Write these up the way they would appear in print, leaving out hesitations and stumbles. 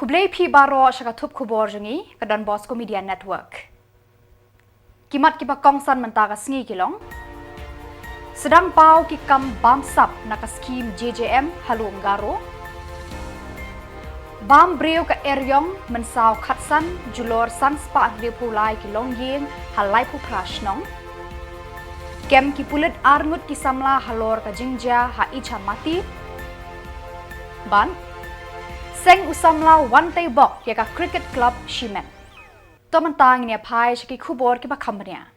Kublai pi baro syaka tup kubor jengi ke Don Bosco Media Network. Kimat kipa kongsan mentaka sengi kilong. Sedang pau kikam bamsap naka skim JJM halu Ngaro. Bam breu ke eryong mensau khatsan julor sanspa agri pulai kilong yeng halai pu prashnong. Kem kipulit arngut kisamla halor ka jingja ha icha mati. Ban Seng usamla wantai bok yaka cricket club Shimen. Tomantang ni apai shaki kubor kiba companya.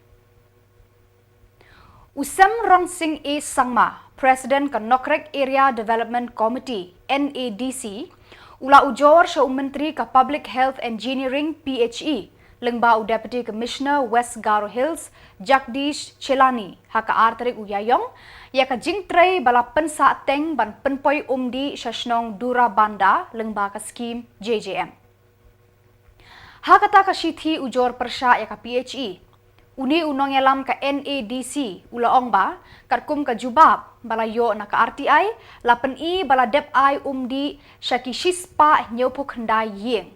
Usam Ron Singh A. Sangma, President ka Nokrek Area Development Committee NADC, ula ujor sa Menteri ka Public Health Engineering PHE, lengbau Deputy Commissioner West Garo Hills Jagdish Chelani haka arterik uyayong yaka jingtray bala pensa teng ban penpoy umdi syasnong dura banda lengba ka skim JJM. Hakata ka shithi ujor persya yaka PHE. Uni unong yalam ka NADC ulaong ba karkum ka jubab bala yo na ka RTI lapen i bala dep ai umdi syaki shispa nyopo khandai yeng.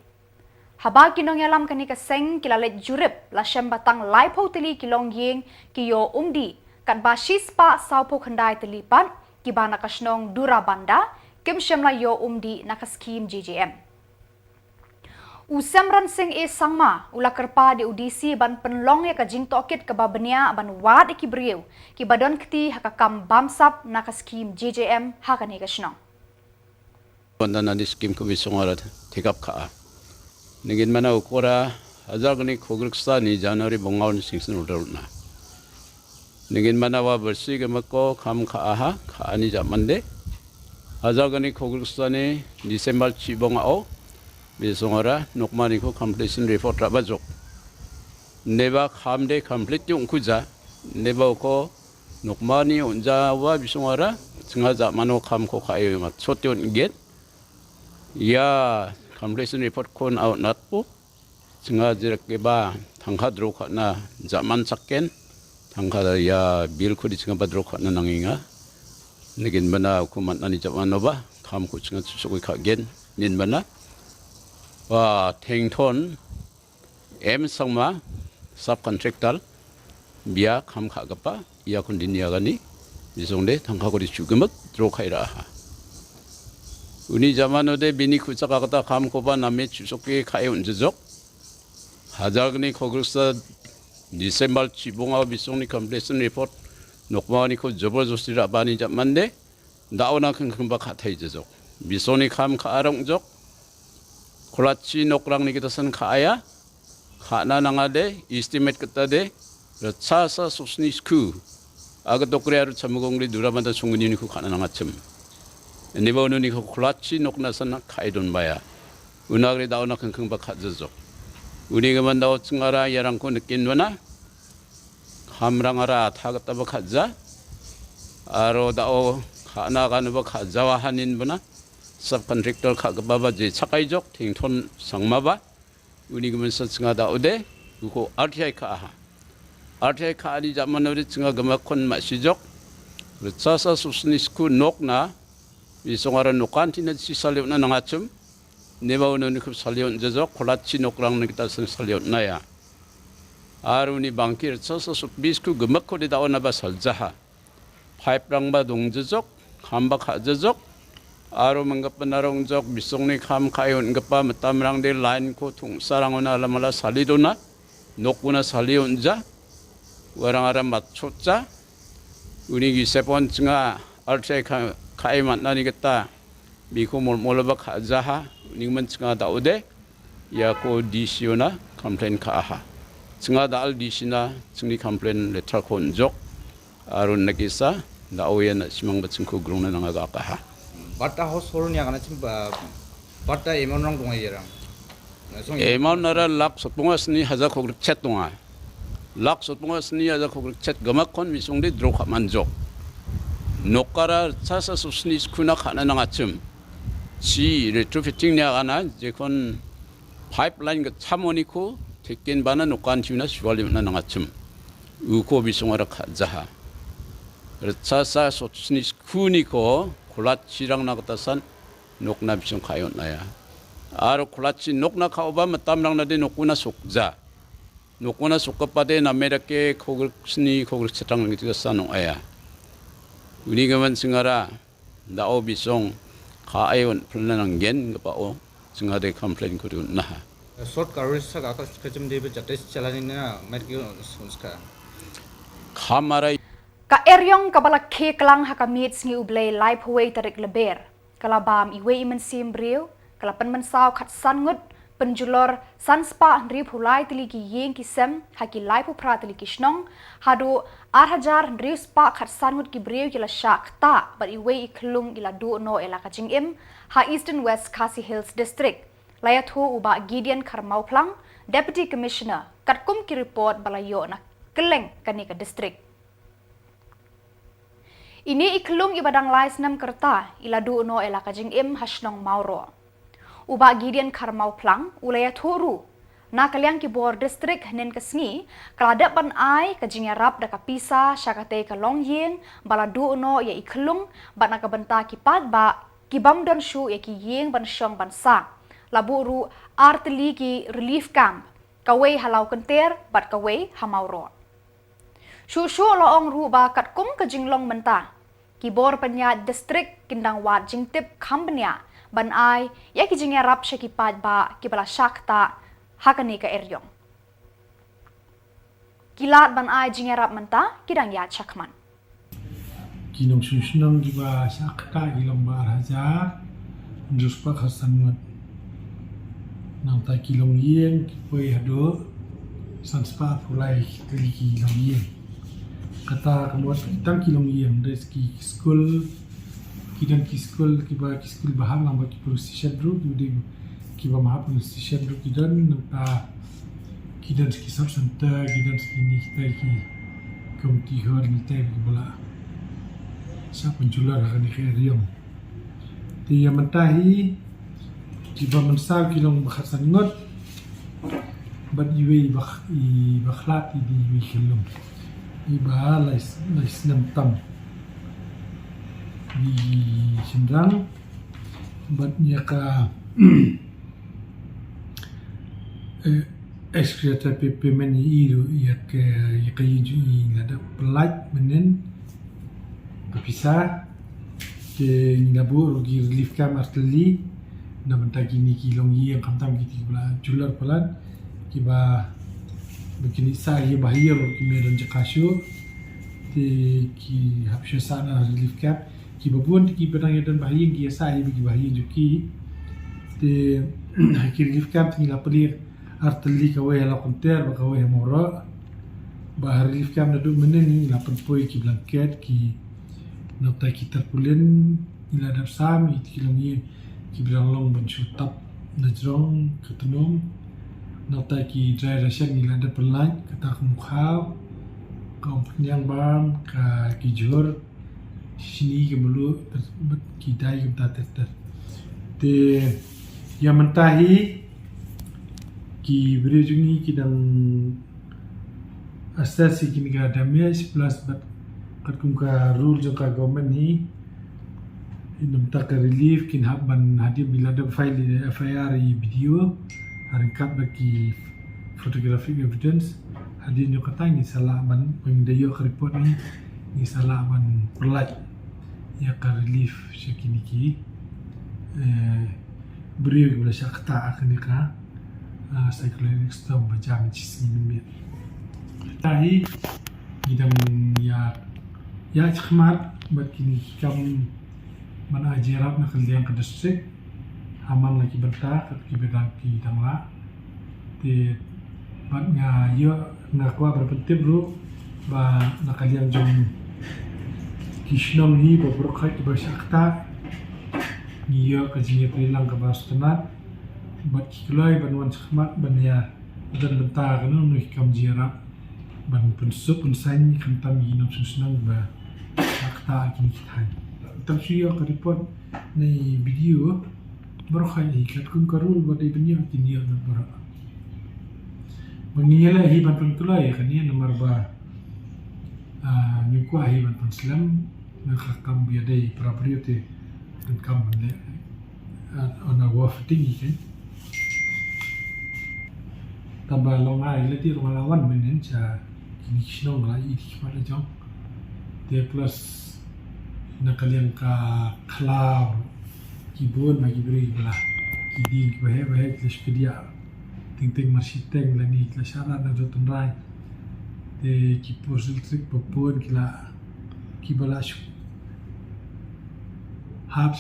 Habag kinong yalam kani ka seng kilalet jurip la syem batang laipo tili kilong yeng kiyo umdi kat basis pa saupo khandai telipan kibana kasnong dura banda kim syem la yo umdi naka skim JJM. Usam Ron Singh A. Sangma ula kerpa di audisi ban penlong ya ka jing tokit ke babenia ban wad ikibriu ki badon kti hakakam bamsap naka skim JJM hakani kasnong. Bandana di skim komisyon arat tikap ka. Ningin mana ukora azagni khogriksa ni January bongaun singsin udalna. Ningin mana wa bersih gemako kam ka aha ka ani jamande. Azagni khogriksa ni Desember cibongao bisongara nokmani ko completion report rabajok. Neba kamde complete yung kuja neba ko nokmani unja wa bisongara singaja mano kam ko kayo mat sotion get. Ya completion report kon out not po singa direk ba tangka dro na zaman sakken tangka ya bil ko di singa badro na nanginga nigin bana ko man ani zaman ba kam ko singa susukoy kagen nin bana wa tengton M sangma subcontractor biya kam kagapa ya kun diniyagani bisongde tangka ko di chugemak dro kaira Uni zaman ode bini kuca kata kam koba name chusoke kaya unjejok. Hajargni khogriksa Desember cibonga bisongni completion report nokmani ko joborjosti rabani jamande daona kengkemba khathai jejok. Bisongni kam kaarongjok kolachi nokrangni kitasan kaya khana nangade estimate ketade ratsa susni sku aga dokrearu chamugongri durabanda sunguni ku khana nangachem. Niba ununi ko kulachi noknasan kaidon baya. Unagri dauna kengkeng bakhajejo. Uni gaman daw tsngara yarang ko nikinwana. Hamrangara thagata bakhaja. Aro daw khana kan bakhajawa hanin bana. Subcontractor khagaba je chakaijok tington sangmaba. Uni gaman sa tsnga daude ko RTI ka aha. RTI ka ali zaman uri tsnga gamakon masijok. Ritsasa susnisku nokna Isongara nukantina si saliot na nangachum neba ununi kup saliot jajok kolachi nokrang nikita sang saliot na ya aruni bangkir soso bisku gemak ko di daon na ba saljaha pipe rang ba dong jajok khamba kha jajok aro manggap penarong jok bisongni kham kayon gapa matam rang de line ko tung sarangona lamala salidona nokuna salionja warang aram matchotja uni gi sepon chinga altre kai matnani kita biko molaba khajaha ningman chinga daude ya ko disiona complain ka aha chinga dal disina chingni complain letter ko njok arun nakisa daoyen simang bachingko grungna nanga ka ha batta hosolnya kana chimba batta emonrang dongayerang emonara lak sotpungasni haja khogrik chet donga lak sotpungasni haja khogrik chet gamakon misongde dro kha manjok Nokara sasa susni skuna khana nangachum si retrofitting nya kana jekon pipeline ga chamoniku tekken bana nokan tiuna siwalim na nangachum uko bisongara khajaha sasa susni skuni ko kolatchirang nagatasan nokna bisong kayon naya Aro kulachi nokna kauba matamlang na din nokuna sukja. Nokuna sukapade na merake kogel sni kogel cetang gitu sanong aya. Uni gaman singara dao bisong kaayon pelanang gen gapao singade complain kuriun nah. short coverage sa ka kacim de jate chalanin na met ki sunska Kamaray Ka eryong kabala keklang hakamit ngi ublay live huway tarik leber. Kalabam iwe iman simbriw, kalapan mansaw kat sangut, penjulor sanspa nrib hulay tiliki yeng kisem, haki live upra tiliki shnong, hadu arhajar nrib spa kat sangut kibriw kila syak ta, bat iwe iklung ila du no ela kajing im, ha Eastern West Khasi Hills District. Layat hu uba Gideon Karmau Plang, Deputy Commissioner, katkum ki report balayo na keleng kanika district. Ini iklung ibadang lais nam kerta iladu no ela kajing im hasnong mauro. Uba Gideon Karmau Plang ulaya turu. Na kaliang kibor distrik nen kesngi kalada pan ai kajing yarap da kapisa syakate kalong yin baladu no ya iklung bat na kabenta kipad ba kibam don shu ya ki ying ban syong ban sa. Laburu arteli ki relief camp kawai halau kenter bat kawai hamauro. Shu loong ruba kat kum kajing long menta. Kibor penya distrik kindang wat jingtip kambenya ban ai ya kijing yarap syakipad ba kibala syakta hakani ka eryong. Kilat ban ai jing yarap menta kidang ya chakman. Kinong susunang giba syakta gilong baraja njuspa khasanwat nang ta kilong yen kipoy hado sanspa pulai teliki kilong yen kata kemuat tang kilong yen dari ski school kidan ki school bahang nang baki station dru di kiba maha station dru kidan nang kidan ski sub center kidan ski ni kita ki komiti hor ni tai bola sa penjular akan dikiriam ti mentahi kiba mensal kilong bakhasan ngot bad iwe bakhlat di iwe kilong iba lais nam tam di sindang bad nyaka ekskreta pp meni iru yak yakayu ngada pelat menen berpisah ke ngabu rugi relief camp arteli na bentagi ni kilong yang kamtam gitu bela jular pelan kiba begini saya bahaya ki medan jakasyo ti ki hapsya sana relief camp kiba buan ki pedang dan bahaya ki saya bagi bahaya juki ti ki relief camp ni la pelir arteli kawai la konter ba kawai mora ba relief camp na du menen ni la penpoi ki blanket ki nota ki terpulen ila dap sam it kilong ye ki bilang long ban shutap najrong ketenung nota ki dry ration ila dap pelan kata mukhaw kaum penyang bam ka ki jor sini ke bulu tersebut ki dai ke tester te yang mentahi ki berjungi ki dang asasi ki miga damage plus bat katkum ka rule jo ka government ni inum ta ka relief kin habban hadir bila da file FIR video haringkat bagi photographic evidence hadir nyo katang ni salah ban pengdayo ka report ni salah ban pelat ya ka relief syakini ki beriu gula syakta akan ka psychological storm baca mencis ni tahi gidam ya khmat bakini kam mana ajarab na kalian ke distrik aman lagi berta ki bedang ki dangla te batnya yo ngakwa berpenting bro ba na kalian jom kishnong ni bobrokha ki basyakta ni yo kajinya pilang ke bastanat bat kilai banwan khmat banya dan benta kanu nu kam jirab ban pensup pensain kantam yinom susnang ba akta kini kitai tamsiyo ka report ni video berkhai ikat kun karul badai benya kini na bara mengiyala hi ban pentulai kania nomor ba nyukwa hi ban penslam nakakam biadai prapriyote dan kam le on a wafting ikan tambah longai leti rumah lawan menen cha kini kisnong la iti pada jong dia plus nakaliang ka klau kibun bagi beri belah kidi bahe klas kedia ting masih teng lani klas syarat na jotun rai de kipos trik popon kila kibala shu hab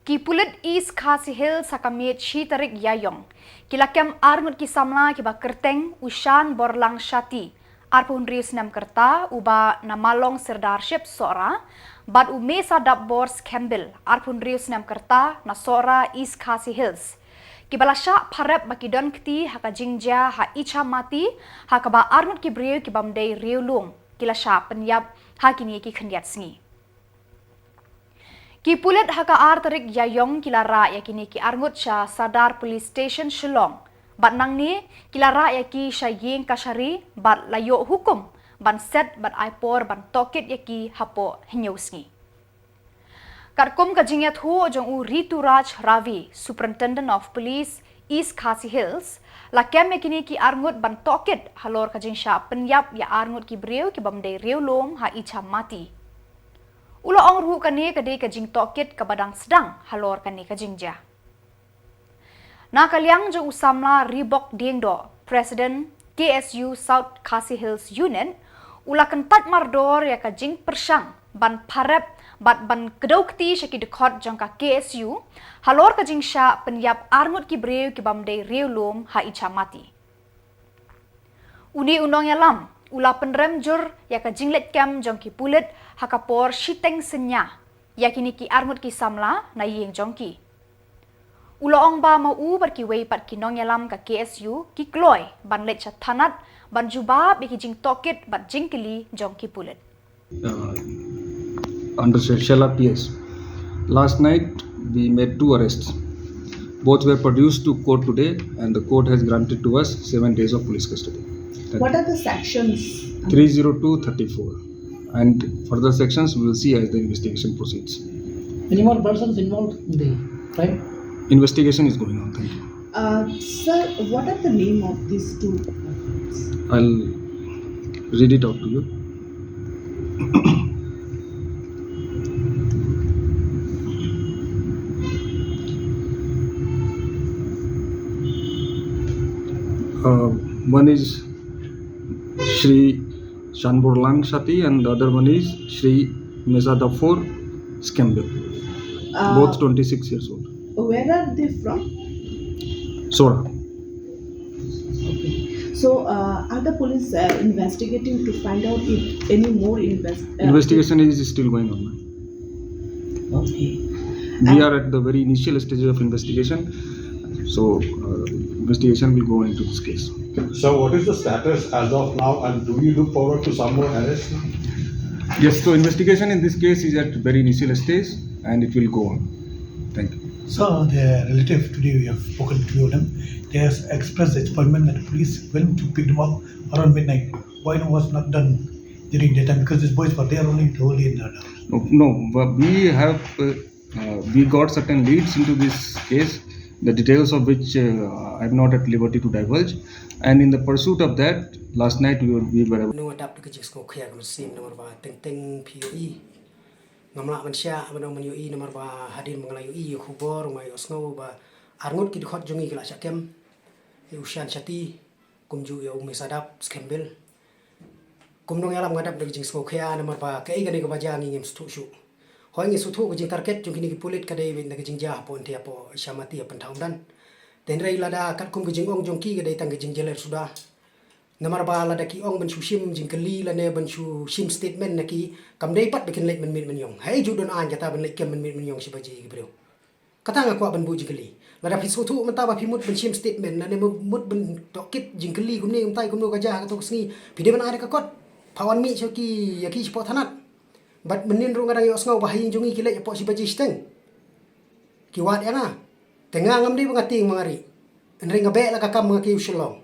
Kipulit East Khasi Hills sakamit Shitarik Yayong. Kilakem arngut kisamla kiba kerteng ushan borlang shati. Arpun rius nam kerta uba namalong sirdarship sora. Bad umesa dabbors Campbell. Arpun rius nam kerta na sora East Khasi Hills. Kibalasha parep bakidon kti haka jingja ha icha mati hakaba arngut kibriu kibamdei riulung. Kilasha penyap hakini ki khendiat sngi. Kipulit haka artarik Yayong kilara yakini ki arngut sya Sadar Police Station Shillong. Bat nang ni kilara yaki sya ying kasari bat layo hukum ban set bat aipor ban tokit yaki hapo hinyausngi. Karkum kajingyat hu ojong u Rituraj Ravi, Superintendent of Police East Khasi Hills, lakem yakini ki arngut ban tokit halor kajing sya penyap ya arngut ki briu ki bamdei riulom ha icha mati. Ulo ong ruhu kani kadai kajing tokit kabadang sedang halor kani kajing ja. Nakaliang jong usamla Ribok Diengdo, President KSU South Khasi Hills Unit, ulakan pat mardor ya kajing persang ban parep bat ban kedaukti syaki dekot jong ka KSU halor kajing sya penyap arngut ki breu ki bamdei riulum ha icha mati. Uni undang yalam ula penrem jur ya kajing let kem jong ki pulit hakapor shiteng senya yakini ki arngut ki samla na yeng jongki. Ulo ong ba mau berkiwei pat kinong yalam ka KSU ki kloy ban let cha thanat ban jubab ki jing tokit bat jingkili jongki pulit. Under Shella PS. Last night we made 2 arrests. Both were produced to court today and the court has granted to us 7 days of police custody. What are the sections? 30234 and further sections we will see as the investigation proceeds. Any more persons involved in the crime? Investigation is going on. Thank you. Sir, what are the name of these two? I'll read it out to you. One is Shri Shanborlang Shati and the other one is Shri Mesadafor Skembil. Both 26 years old. Where are they from? Sora. So, are the police investigating to find out if any more Investigation is still going on. Okay. We are at the very initial stages of investigation, so investigation will go into this case. So what is the status as of now, and do you look forward to some more arrests? Yes, so investigation in this case is at very initial stage and it will go on. Thank you. So the relative today we have spoken to them. They have expressed disappointment that the police went to pick them up around midnight. Why it was not done during daytime? Because these boys were there only in the house. No, but we got certain leads into this case, the details of which I am not at liberty to divulge. And in the pursuit of that, last night we were able no adapt ke jisko khya ko sim nomor ba teng POE ngamla man sya man man UI nomor ba hadin mangla UI khubor mai osno ba arngut ki khot jongi kala sakem ushan chati kumju yo mesadap skembel kumnong yalam ngadap de jisko khya nomor ba kai gani ko bajani ngem stu shu hoi ngi suthu ko jing target jong kini ki pulit ka de bin de jing ja pon tia po shamati pan thaundan ten rei lada kat kum ki jing ong jong ki ga de tang jing jeler sudah namar ba lada ki ong ban shim jing kali la ne ban shu shim statement na ki kam dei pat bikin lek men yong hai ju don an jata ban lek kem men yong si baji gi bro kata nga ko ban bu jing kali lada fi sutu mata ba fi mut ban shim statement na ne mut ban tokit jing kali kum ne um tai kum no ga ja ka to sngi fi de ban are ka kot pawan mi choki ya ki spot hanat bat menin ru ngarang yo sngo ba hin jongi ki lek po si baji steng ki wat ya na tengah ngam di bangating mangari enring ngabe la ka kam ngaki usulong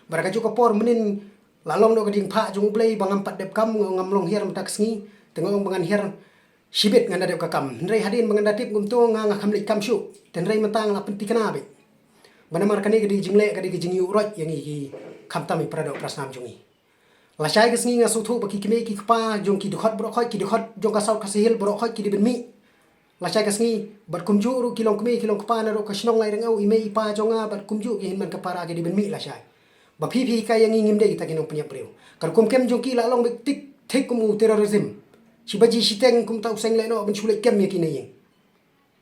baraka juga por menin lalong do gading pha jung play bangam pat dep kam ngamlong hier mtak sngi tengong bangan hier sibit nganda dep ka kam nrei hadin bangan datip gum to nga kam lik kam shu ten rei matang la penti kana be Banamar kani gadi jingle gadi jingi urot yang iki kamtam prado prasnam jungi. Lasai kesngi ngasutu baki kime ki kpa jong ki dukhat bro khoi ki dukhat jong ka sau kasihil bro khoi ki di benmi. Lasai kesngi bat kumju ru kilong kime kilong kpa na ro kasnong lai rengau ime ipa jonga bat kumju ki hinman kapara ki di benmi lasai. Ba phi phi kai yang ngim de kita kinong punya preu. Kar kum kem jong ki la long tik tik kum terorism. Sibaji siteng kum tau seng le no ben chulek kem ya kinayeng.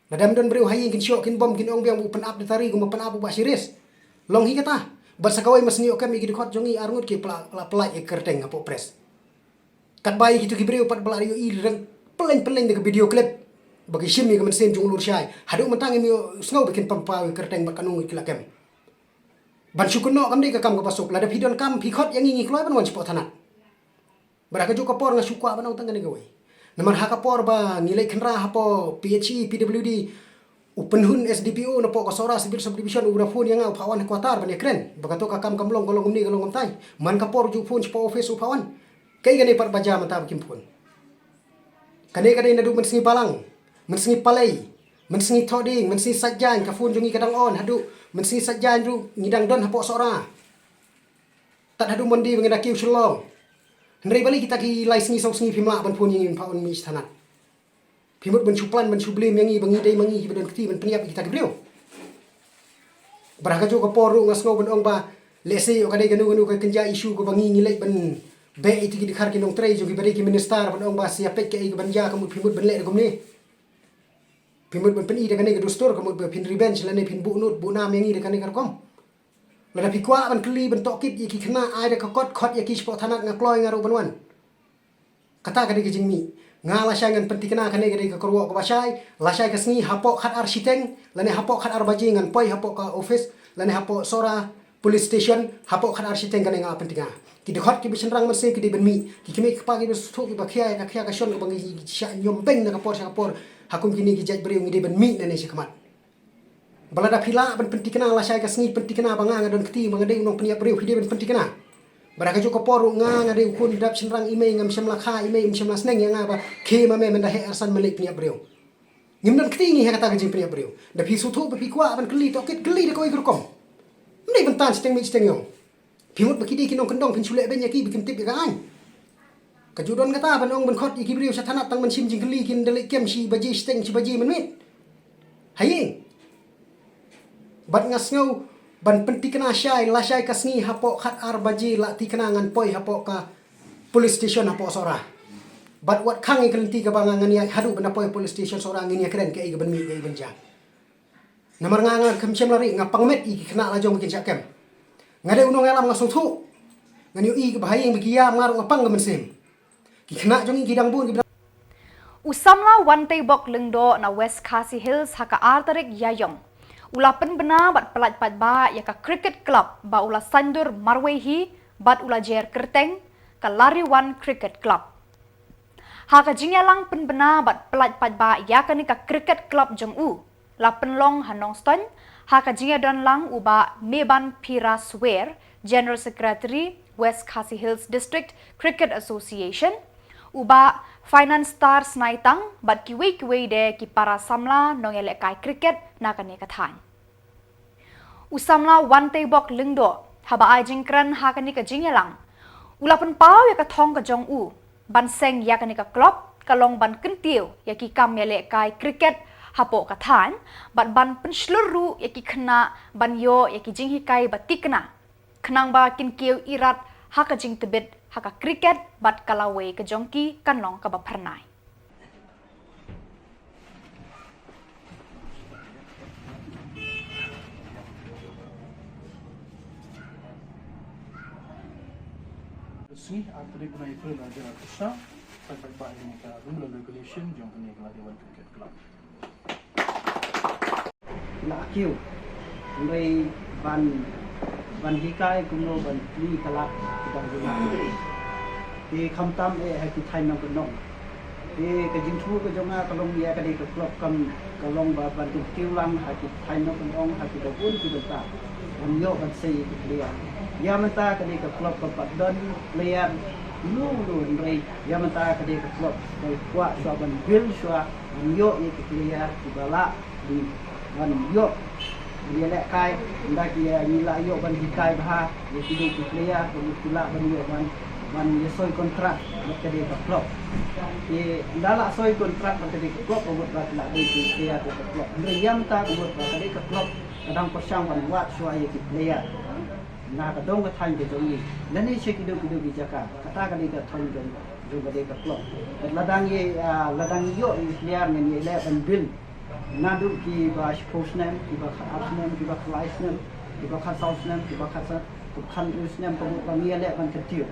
Nadam don breu hayi kin syok kin bom kin ong biang open up datari kum open up ba siris. Long hi kata. Bar sakawai masni okam iki dikot jongi arngut ki pelai e kerteng apo pres. Kat bayi kitu ki breu pat belari i reng peleng-peleng de video clip. Bagi shimi kum sen jong lur syai. Hadu mentang mi sngo bikin pampawi kerteng bat kanung ki lakem. Ban syukun no kam de ka kam ka pasok la da pidon kam pikot yang ngi kloi ban wan spot tanat. Baraka jo kapor nga syukwa ban utang ne gawai. Namar hakapor ba nilai kenra hapo PHE PWD upenhun SDPO na po kasora civil subdivision ura phone yang upawan kuatar ban ekren bagato ka kam kamlong golong ni golong tai man kapor ju phone po office upawan kai gane par baja mata kim phone kane na du mensingi palang mensingi palai mensingi thoding mensingi sajjan ka phone jungi kadang on hadu mensingi sajjan ju ngidang don hapo sora tak hadu mandi mengena kiu shlong Hendrai balik kita ki license song singi pimla ban phone yang paun mi tanat. Pimut ban suplan ban sublim yang i bangi dai mangi ban kti ban peniap kita ki breu. Baraka jo ka poru ngasno ban ong ba lese o kadai ganu ka kenja isu ko bangi ngilai ban be itu ki dikhar ki nong trei jo ki bari ki minister ban ong ba siapek ke ban ja kamu pimut ban le gum ni. Pimut ban peni dengan ni dostor kamu pin revenge lane pin bu nut bu nam yang i dekan ni kom. Lada pikwa ban kli ban tokit yaki kena ai da kakot khot yaki spot tanat ngakloi ngaru banwan. Kata kadai ke jingmi ngala syangan penti kena kane kadai ke korwo ko basai lasai ke sngi hapok khat ar siteng lane hapok khat ar bajingan poi hapok ka office lane hapok sora police station hapok khat ar siteng kane nga pentinga. Ki de khot ki bisenrang merse ki de benmi ki kime kpa ki besu ki bakhia ka khia ka shon ko bangi sya nyombeng na kapor sya kapor hakum kini ki jaj breu ngi de benmi nane sikamat. Balada pila ban penti kena lasai ka sngi penti kena banga ngadon kti mangade unong peniap breu hide ban penti kena. Baraka jo kapor nga ngade ukun dap senrang ime ngam semla kha ime semla sneng yang ba ke mame menda he arsan malik peniap breu. Ngimdan kti ngi kata ka jing peniap breu. Da pi sutu ba pi kwa ban kli tokit kli de koi grukom. Mne ban tan steng mi steng yo. Pimut bakidi kinong kendong pin chule ben yaki bikin tip ga ai. Kajudon kata ban ong ban khot iki breu satana tang man sim jing kli kin delik kem si baji steng si baji menwit. Hayi bat ngasngau ban penti kena syai lasai kasni hapok khat ar baji la ti kena ngan poi hapok ka police station hapok sora bat wat khang i kelenti ka bangangan ya hadu bana poi police station sora ngin ya keren ke i ban mi ke i banja namar nganga kem sem lari ngapang met i kena la jong kin syakem ngade unong elam ngasung thu ngani i ke bahaya bikia mar ngapang gemen sem ki kena jong i gidang bun Usamla Wante Bok Lengdo na West Khasi Hills haka artarik yayong ulapan bena bat pelat pat ba ya ka cricket club ba ula sandur marwehi bat ula jer kerteng ka lariwan cricket club. Haka jingyalang pen bena bat pelat pat ba ya ka ni ka cricket club jong u la penlong hanong ston haka jingyadon lang uba Meban Pira Swer General Secretary West Khasi Hills District Cricket Association uba Finance Star Snaitang bat kiwe de ki para samla nong elek kai cricket na kane kathan. Usamla Wante Bok Lengdo haba ai jingkran ha kani ka jingyalang. Ulapan pau ya ka thong ka jong u ban seng ya kani ka club kalong ban kentiu ya ki kam elek kai cricket hapo kathan bat ban pensluru ya ki khna ban yo ya ki jinghi kai batikna. Khnang ba kin kiu irat ha ka jing tebet haka cricket bat kalawe ke jongki kanlong ka bapharnai. Resmi artarik bunai itu adalah Krishna sampai baik ini ke rule and regulation jong kini ke Lariwan Cricket Club. Nak kiu, mulai ban hikai kumno ban li kalak kita guna. Di kamtam hai kita nong kenong. Di kejingtu ke jonga kalong dia kadai ke klub kam kalong ban tu tiulang hai kita nong kenong hai kita pun kita tak. Amyo ban sei dia. Ya menta kadai ke klub ke padon player lu ndrei ya menta kadai ke klub ke kuat so ban bil so amyo ye ke player di bala di ban yo dia lek kai ndak dia nila yo ban hikai bah dia tidu player kemudian ban yo ban dia soi kontrak ke dia klub dia ndala soi kontrak ke dia klub buat bat la dia ke klub meriam ta buat ke dia klub kadang persang ban wat suai ke player na ka dong ka thain ke jong ni lani che kidu ki jaka kata ka dia thon jong ke dia klub ladang yo player ni le ban bil nadu ki ba sportsman ki ba arsenal ki ba license ki ba southman ki ba kan pemut bangia le ban ketiu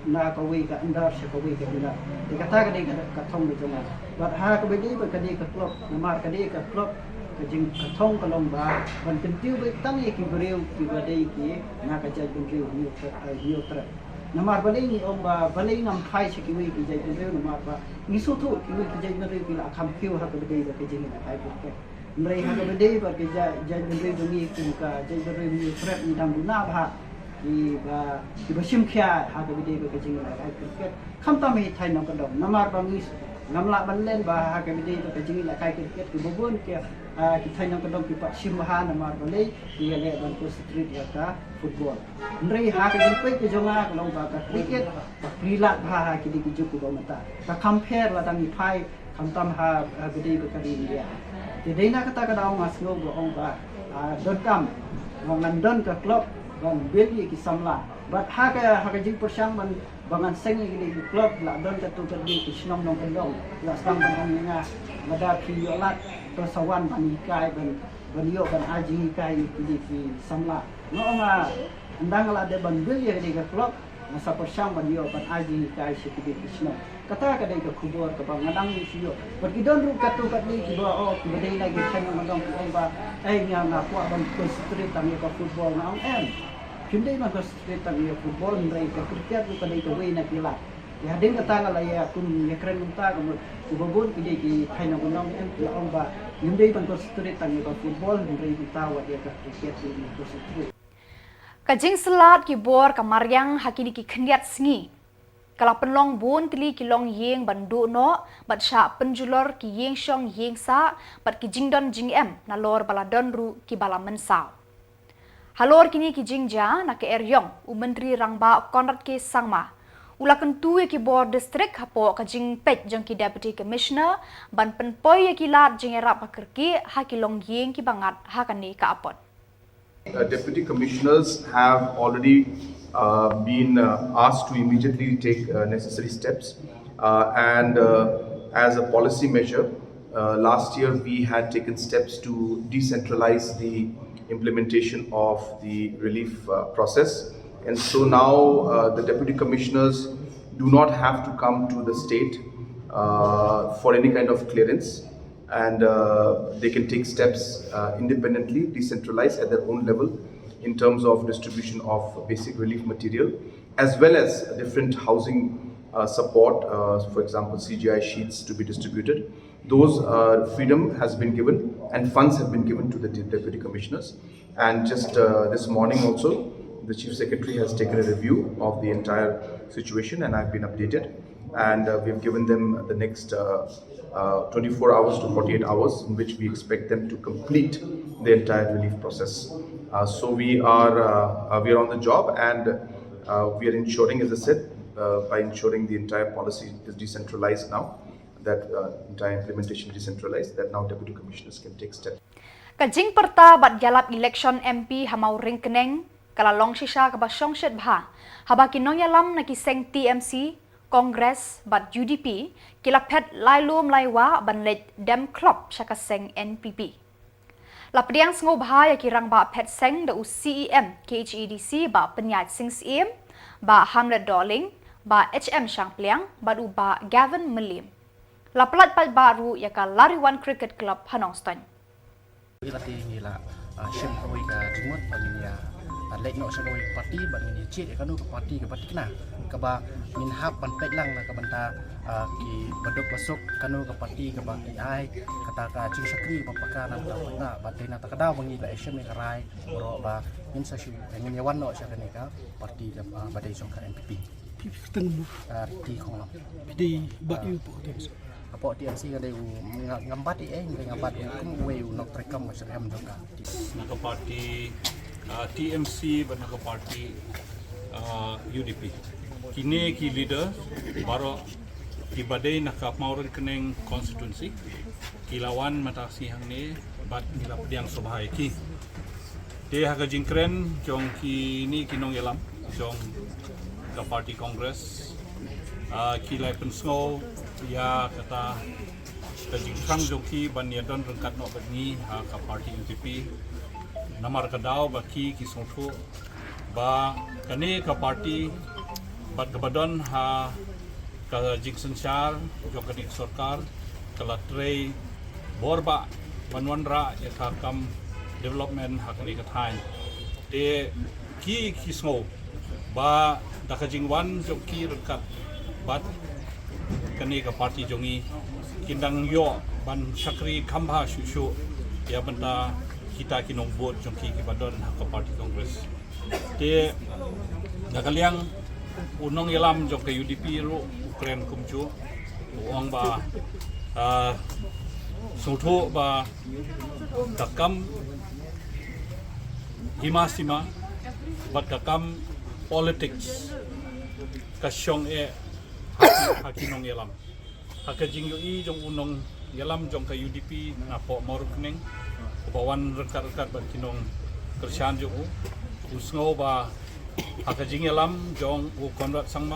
na ka wi ka andar se ka wi ka ila de kata ka de ka thong de joma ba ha ka be di ba ka de ka klub na mar ka de ka klub ka jing ka thong ka long ba ban ketiu be tang ye ki breu ki ba de ki na ka jai ben breu ni tra na mar ba ni om ba ba le ngam khai se ki wi ki jai ben breu na mar ba ni so thu ki wi ki jai ben breu ki la kham kiu ha ka be de ka jing na ai ke mrei ha ka be de ba ki jai ben breu ni ki ka jai ben breu ni trap ni dam na ba di ba sim kya ha ka bide ba jing la ai cricket kham ta mi thai nong ka dom namar bangis namla ban len ba ha ka bide ba jing la kai cricket ki bobon ke ki thai nong ka dom ki pa sim ha namar ba le ki le ban ko street ya ka football ndrei ha ka jing pe ki jonga ka long ba ka cricket ba prilat ba ha ki di ki juk ko mata ka compare la dang ni phai kham tam ha bide ba ka di ya de dei na ka ta ka daw mas ngo go ong ba dot kam ngan don ka club ban beli ki samla bat ha ka jing persang ban bangan seng ni di klub la don ka tu ka di ki snom nong kendong la sang ban nga mada ki yolat to sawan ban kai ban yo ban aji kai ki di ki samla no nga ndang la de ban beli di ka klub masa persang ban yo ban aji kai si ki di ki snom kata ka dai ka kubur ka bang ngadang ni si yo bat ki don ru ka tu ka di ki ba o ki dei lagi chen nong ki ba ai nga na kwa ban ko street tang ka football na ang em Hindi man ko street ang iyo football ndray ka cricket ko kadai ka way na kila. Ya din kata ngala ya kun ya kren unta ko ubabon kidi ki thai na gunong en laong ba. Hindi man ko street ang iyo football ndray kita wa dia ka cricket ni ko street. Kajing selat ki bor kamaryang hakini ki khniat sngi. Kala penlong bun tili ki long yeng bandu no bat sha penjulor ki yeng shong yeng sa bat ki jingdon jing em na lor baladon ru ki bala mensau. Halor kini ki jingja na ke eryong u menteri rangba Konrad K Sangma. Ula kentu ki bor distrik hapo ka jing pet jong ki deputy commissioner ban penpoi ki lat jing era pakerki ha ki long yeng ki bangat ha kani ka apot. Deputy commissioners have already been asked to immediately take necessary steps and as a policy measure last year we had taken steps to decentralize the implementation of the relief process, and so now the deputy commissioners do not have to come to the state for any kind of clearance, and they can take steps independently, decentralized at their own level in terms of distribution of basic relief material as well as different housing support, for example CGI sheets to be distributed. Those freedom has been given and funds have been given to the deputy commissioners, and just this morning also the chief secretary has taken a review of the entire situation and I've been updated, and we've given them the next 24 hours to 48 hours in which we expect them to complete the entire relief process. So we are on the job, and we are ensuring, as I said, by ensuring the entire policy is decentralized now, that entire implementation decentralized, that now deputy commissioners can take steps. Kajing perta bat galap election MP hamau ring keneng kala long shisha ka ba songset bha haba kinong yalam na kiseng TMC Congress bat UDP kilapet lailum laiwa ban let dem klop shaka seng NPP. Lapdiang sngo bha ya kirang ba pet seng da CEM KHEDC ba penyat sing CEM ba Hamlet Darling ba HM Shangpliang ba ba Gavin Melim. Lapelat pat baru ya ka Lariwan Cricket Club Hanongstown. Latih nila shem koi ka jimut bangin ya lek no sagoi parti bangin ya cik kanu ke parti kena ke ba min hap pan pek lang na ka banta ki badok masuk kanu ke parti ke ba ai kata ka jing sakri papakana na batena ta kada bangin la shem ni karai ro ba min sa shu ngin yawan no sa ka parti ke badai song ka NPP Tengbu ti khong lam di ba yu po apa TMC ada ngambat ngambat kum we nok trekam macam ham juga naka party TMC dan naka party UDP kini ki leader baru ki badai naka mauran keneng konstitusi kilawan matasi hang ni bat nila pediang sobhai ki de haga jingkren jong ki ni kinong yelam jong ka party congress ki lai pensngo ya kata kajingkang jongki ban yadon rengkat no bani ka party UDP namar kadau baki ki songtho ba kani ka party bat kabadon ha ka jingsen char jong kani sarkar kala trei borba banwanra ya kam development ha kani ka thain de ki sngo ba dakajingwan jongki rengkat bat kani ka party jongi kindang yo ban sakri khamba shushu ya benda kita kinong vote jongki ki badon ka party congress te nakaliang unong yelam jong ka UDP ro Ukraine kumchu uang ba sotho ba takam himasima bat takam politics kasyong hakinong yelam hakajing yo I jong unong yelam jong ka UDP na po morukning bawan rekat-rekat bat kinong kersian jo usngo ba hakajing yelam jong u konrat sangma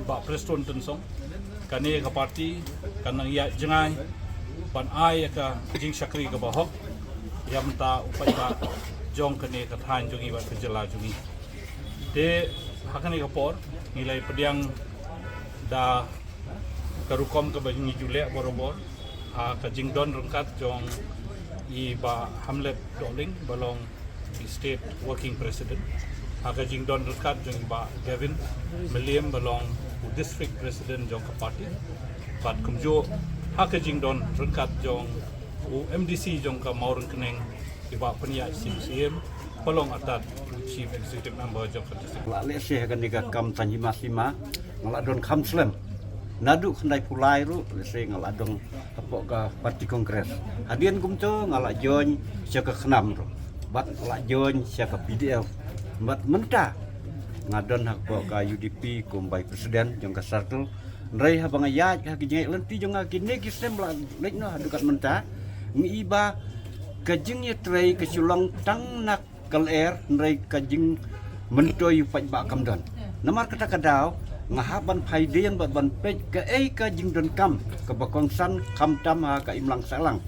ba preston tensong kani ka party kanang ya jengai ban ai ka jing sakri ka bahok yam ta upai ba jong kani ka than jongi ba kejela jongi de hakani ka por nilai pediang da karukom ke bagi julek borobor ka jingdon rengkat jong I ba Hamlet Doling balong di state working president ka jingdon rengkat jong ba Gavin William balong district president jong ka party pat kumjo ka jingdon rengkat jong MDC jong ka maureng keneng iba penia sim balong atat chief executive member jong ka district la le se kan nika kam tanjima sima ngaladon kamslem nadu khandai pulai ru lese ngaladong apa ka parti kongres hadian kumco ngala join sia ka khnam ru bat ngala join sia ka PDF bat menta ngadon apa ka UDP kumbai presiden jong ka sarkel nrai habang ayat ka kijai lenti jong kini kisem la lekno hadukat menta ngiba kajing ye trei ke sulang tang nak kal air nrai kajing mentoi pai ba kamdon namar kata kadau ngahaban phaidian bat ban pej ka ka jingdon kam ka bakongsan kam tam ha ka imlang salang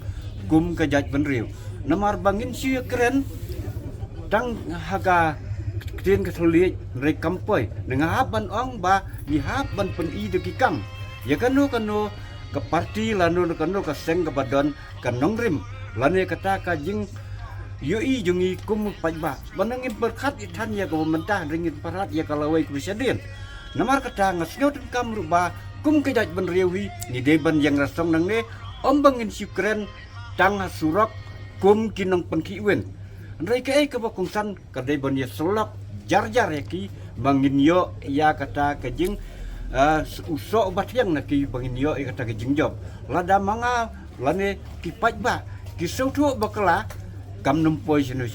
kum ka jaj benriu namar bangin siya keren tang haga kien ka thuli re kampoi ngahaban ong ba nihaban pen I de kikam ya kanu ka parti lanu kanu ka seng ka badon ka nongrim lane kata ka jing yoi jungi kum pajba banangin berkat ithan ya ka mentah ringin parat ya kalawai presiden namar kata ngasnyo kam ruba kum kejaj benrewi ni deban yang rasong nang ne ombangin Ukraine tang surok kum kinong penkiwen nrai ke ka bakungsan ka deban ya solok jar-jar ya ki bangin yo ya kata kejing usok batyang na ki bangin yo kata kejing job lada manga lane ki pajba ki sautu bakala kam numpoi sino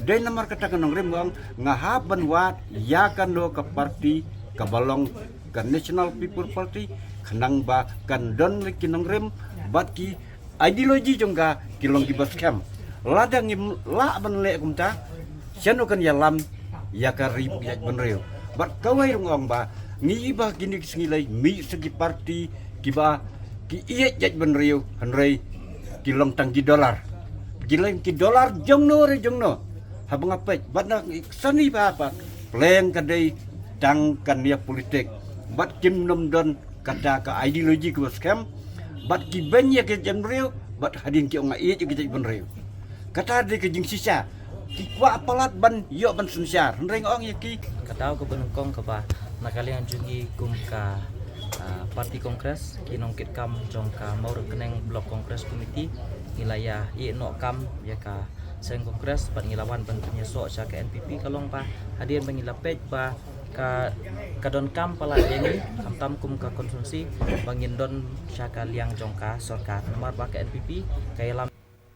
dai namar kata kanong rembang ngahaban wat ya kando ka parti kabalong kan National People Party kenang ba kan don kinong rem bat ki ideologi jongga kilong gibas kem ladang la ban le kumta siano kan yalam ya karib ya benreo bat kawai rungong ba ngi ba gini singilai mi segi parti kiba ki iet jaj benreo hanrei kilong tanggi dolar gileng ki dolar jongno habang apet bat na sani ba pleng kadai tang kan dia politik bat kim nom don kata ka ideologi ke scam bat ki benya ke jamreu bat hadin ki onga ie ke jamreu kata de ke jing sisa ki kwa palat ban yo ban sunsyar reng ong ya ki katau ke benungkong ke ba nakalian jungi kum ka parti kongres kinong kit kam jong ka mau keneng blok kongres komiti wilayah i no kam ya ka seng kongres ban ngilawan ban penyesok sa ke NPP kalong pa hadian bangilapet ba kadon kam pala dengi kamtam kum ka konsumsi bangin don syaka liang jongka sorka nomor ba ke NPP kailam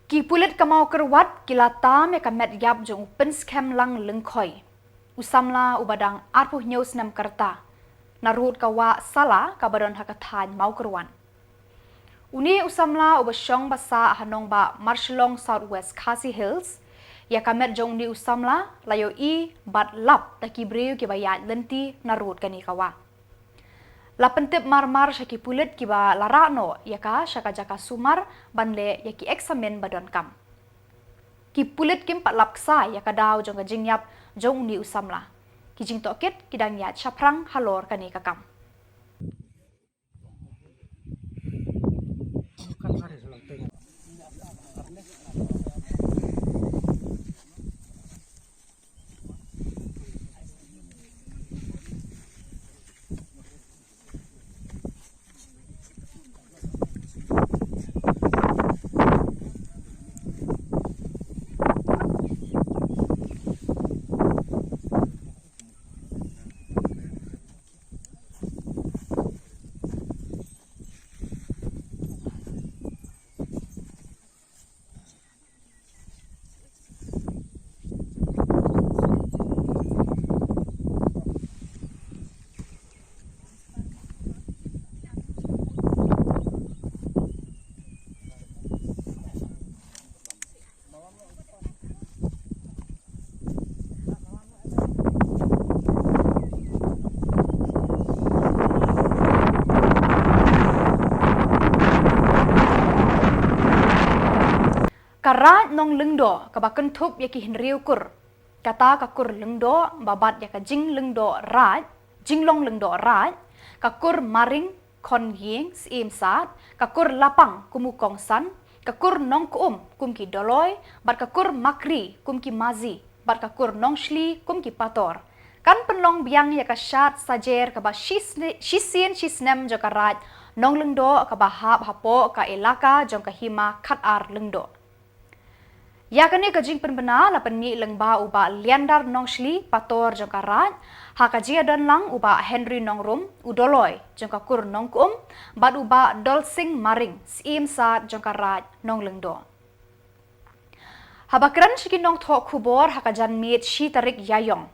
Ki pulit kamau kerwat kilata me kamet yap jong open scam lang lengkoi. Usamla ubadang arpuh news nam kerta. Narut kawa sala kabadon hakathan mau kerwan. Uni usamla ubasyong basa hanong ba Marshallong Southwest Khasi Hills. Ya kamet jong ni usamla layo I bat lap taki breu ki bayat lenti narut kani kawa. Lapentip marmar syaki pulit ki ba larano ya ka syaka jaka sumar banle ya ki eksamen badon kam. Ki pulit kim pat lapsa ya ka daw jong ka jingyap jong ni usamla. Ki jing tokit kidang ya chaprang halor kani kakam. Kara nong lengdo kabakan tup yaki hinriu kur. Kata kakur lengdo babat yaka jing lengdo rat, jinglong lengdo rat, kakur maring kon ying sim sat, kakur lapang kumukong san, kakur nong kumki doloy, bat kakur makri kumki mazi, bat kakur nong shli kumki pator. Kan penlong biang yaka syat sajer kaba shisin shisnem joka rat, nong lengdo kaba hap hapo ka elaka jong kahima kat ar lengdo. Ya kani kajing penbena la penni lengba uba liandar nong shli pator jong karat ha kajia dan lang uba Henry nong rum udoloy jong kakur nong bad uba dolsing maring sim sat jong karat nong lengdo. Habakran shikin nong thok kubor ha kajan mit shi tarik yayong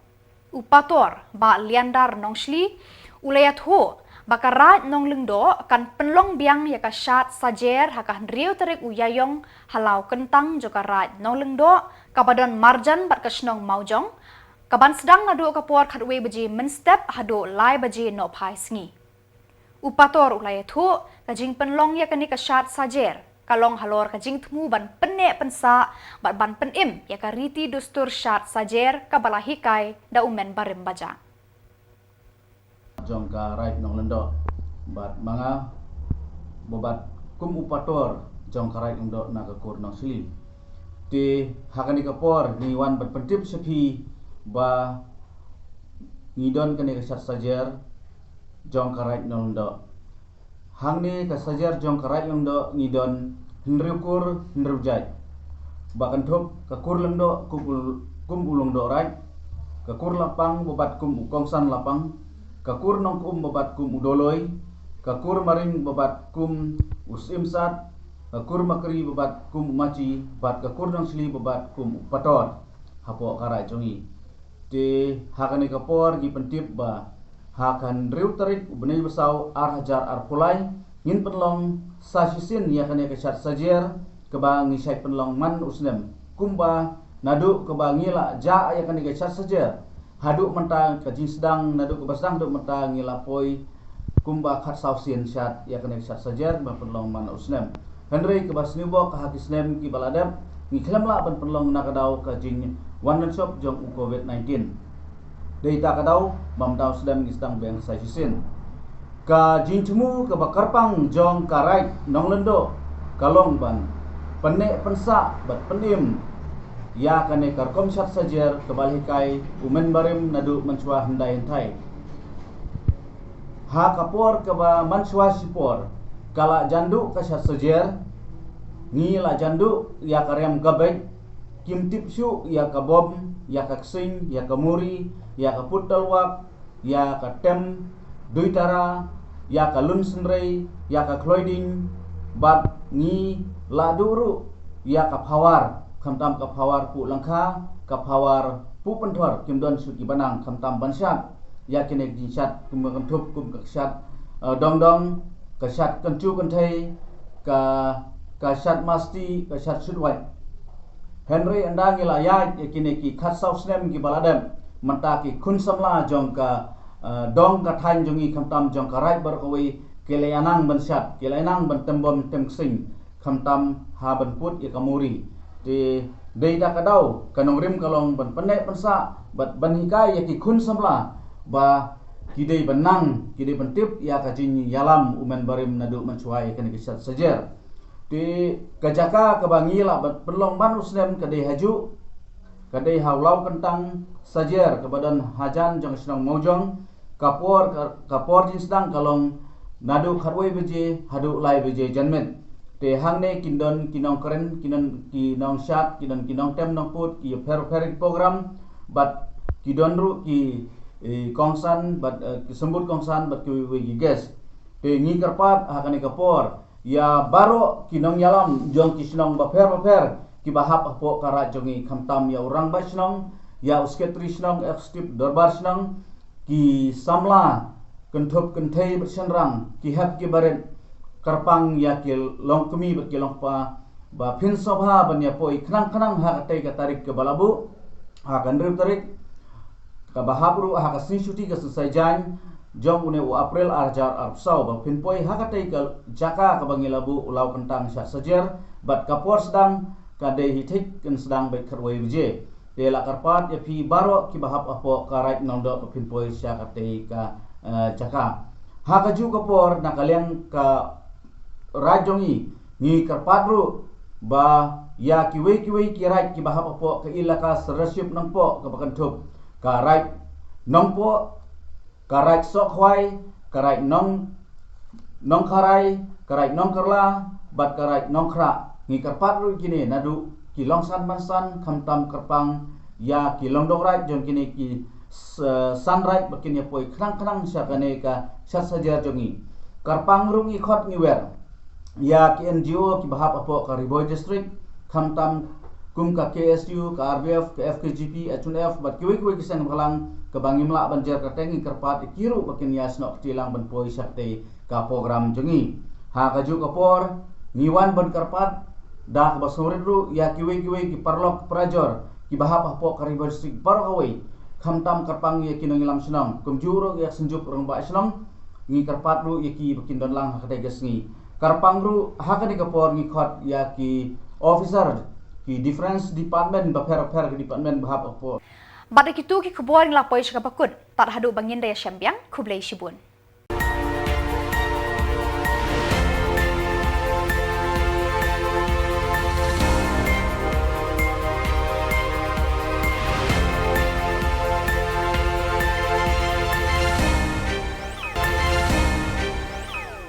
upator ba liandar nong shli ulayat ho bakarat nong lengdo kan penlong biang ya kasyat sajer haka hendriu tarik uyayong halau kentang joka rat nong lengdo kabadon marjan bat kasnong maujong kaban sedang nadu kapor khatwe baji menstep hado lai baji no pai sngi upator ulai thu kajing penlong ya kani kasyat sajer kalong halor kajing temu ban penne pensa bat ban penim ya kariti dustur syat sajer kabalahikai da umen barim baja jongka right nong lendo bat manga bobat kum upator jongka right ndo na kakur nong sili ti hakani kapor ni wan bat pentip sepi ba ngidon kani kasat sajer jongka right nong ndo hangni ka sajer jongka right nong ndo ngidon hendrukur hendrujai bakan thop kakur lendo kum ulung do right kakur lapang bobat kum kongsan lapang kakur nong babat kum udoloy, kakur maring babat kum usimsat, kakur makri babat kum maci, bat kakur nong sli babat kum pator, hapo karai jongi. Te hakani kapor gi pentip ba hakan riu tarik ubnei besau ar hajar ar pulai, ngin penlong sasisin ya kani kesat sajer, keba ngisai penlong man usnem, kumba nadu keba ngila ja ya kani kesat sajer. Haduk mentang kajing sedang naduk kebasdang duk mentang ngilapoi kumba khat sausin syat ya kena syat sajar ba penlong man usnem Henry kebas nibo ka hakisnem ki baladep ngiklam la ban penlong nakadau kajing one shop jong COVID-19 dei ta kadau mamdau sedam ngistang beng sajisin ka jinchmu ka bakarpang jong karai nong lendo kalong ban penek pensa bat penim ya kane karkom syat sajer kebalikai umen barim nadu mencuah hendai hentai ha kapor keba mencuah sipor kala jandu kasyat sajer ngila jandu ya karyam gabek kim tipsu ya kabom ya kaksing ya kamuri ya kaputalwak ya ka tem duitara ya ka lun senrei ya ka kloiding bat ni laduru ya ka phawar khamtam ka phawar pu langkha ka phawar pu penthor kimdon suki banang khamtam bansat ya kene jinsat kum thup kum kaksat dong dong kasat kencu kenthai ka sat masti ka sat sudwai Henry anda ngila ya kini ki khatsau snem ki baladem menta ki khun samla jong ka dong ka thain jongi khamtam jong ka rai bar koi keleanang bansat keleanang ban tembom temsing khamtam ha ban put ya kamuri ti deida kadau kanong rim kalong ban penek pensa bat ban hikai ya ki khun samla ba kidei benang kidei bentip ya ka jin yalam umen barim nadu mencuai kene kisat sajer ti kajaka kabangila bat perlong ban usnem kadei haju kadei haulau kentang sajer kebadan hajan jong senang mojong kapor jin sedang kalong nadu kharwai beje hadu lai beje janmet te hangne kindon kinong keren kinong shat kinong tem nong put ki per program bat kidon ru ki kongsan bat sembut kongsan bat ki gas te ngi karpat hakani kapor ya baro kinong yalam jong kisnong baper ki bahap apo kara jongi khamtam ya urang basnong ya usketri snong extip darbar snong ki samla kenthop kenthai bersenrang ki hap ki baret karpang ya ki long kemi bat ki long pa ba phin sobha ban ya poi khnang ha katai ka tarik ke balabu ha kan tarik ka bahabru ha ka sinsuti ka susai jan jong une u april arjar arpsau ba phin poi ha katai ka jaka ka bangilabu ulau kentang sya sajer bat kapor sedang ka dei hitik kan sedang bet kharwai bije de la karpat ya pi baro ki bahap apo karait nondo ka phin poi sya katai ka jaka ha ka ju kapor na kalian ka rajongi ni karpadru ba ya kiwei kirai ki bahap apo ke ilaka serasiup nangpo ka bakantup ka right nongpo ka right sokhwai ka right nong kharai ka right nong karla bat ka right nong khra ni karpadru kini nadu ki longsan bansan khamtam karpang ya ki longdong right jong kini ki sunrise bakini poi khnang syakane ka sasajar jongi karpang rungi khot ngiwer ya ki NGO ki bahap apo ka Riboy district khamtam kum ka KSU ka RBF ka FKGP HUNF bat kiwi kisang balang ka bangimla banjer ka tengi karpat kiru bakin yasno tilang ban poi sakte ka program jengi ha ka ju kapor ngiwan ban karpat dah basoridru ya kiwi ki parlok prajor ki bahap apo ka Riboy district parkawai khamtam karpang ya kinong ilam senang kum juro ya senjup rong ba senang ngi karpat ru ya ki bakin don lang ha ka ngi karpangru hakani kapor ngikot ya ki officer ki difference department baper ke department bahap apo Badak itu ki kubuar ngelapoi syakapakun tak hadu bangin daya syambiang kublai shibun.